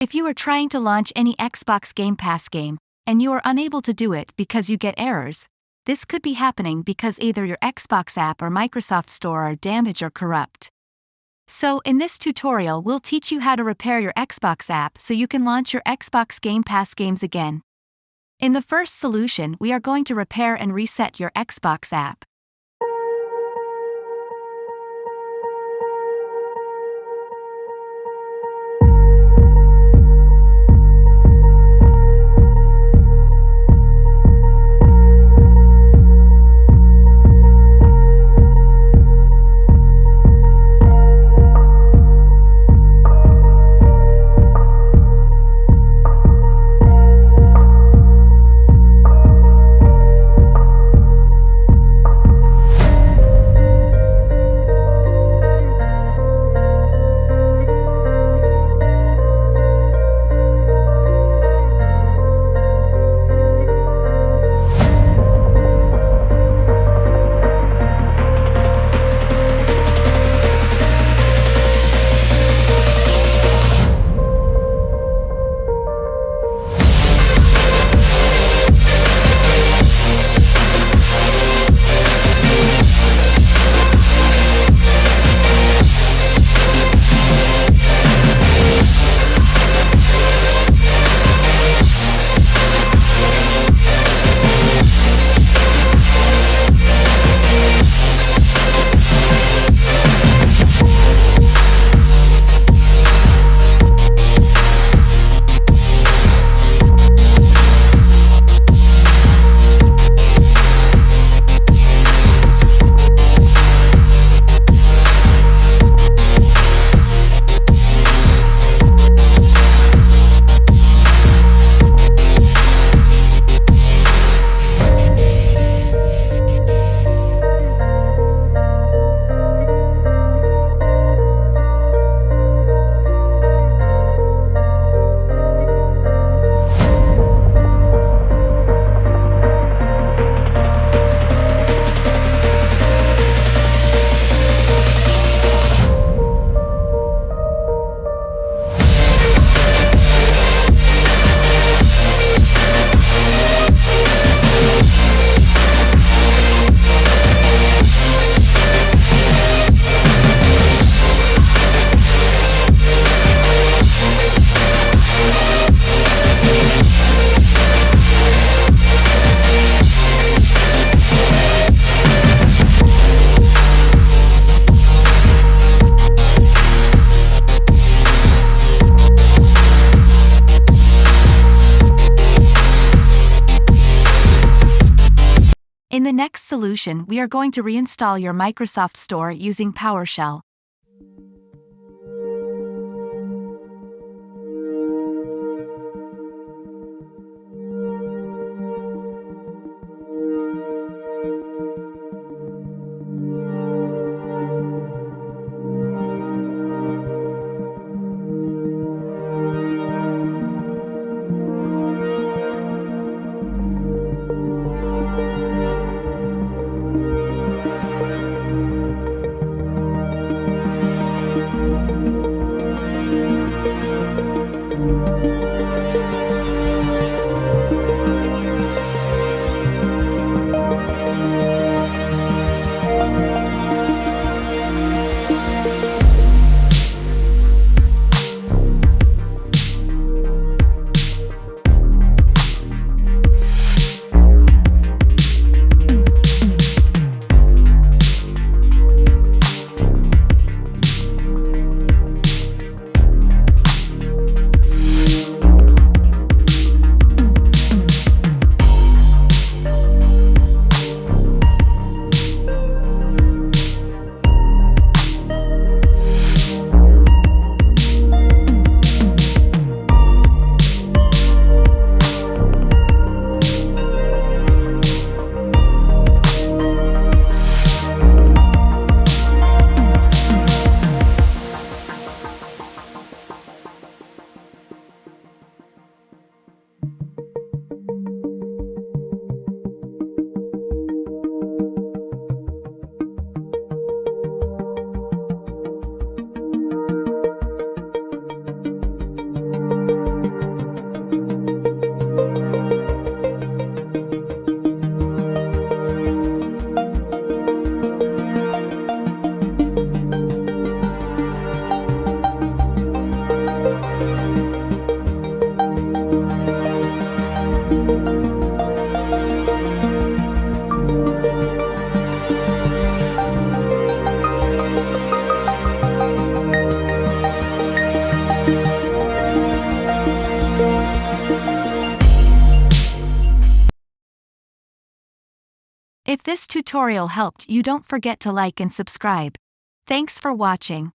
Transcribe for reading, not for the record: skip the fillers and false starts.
If you are trying to launch any Xbox Game Pass game, and you are unable to do it because you get errors, this could be happening because either your Xbox app or Microsoft Store are damaged or corrupt. So, in this tutorial we'll teach you how to repair your Xbox app so you can launch your Xbox Game Pass games again. In the first solution, we are going to repair and reset your Xbox app. In the next solution, we are going to reinstall your Microsoft Store using PowerShell. If this tutorial helped you, don't forget to like and subscribe. Thanks for watching.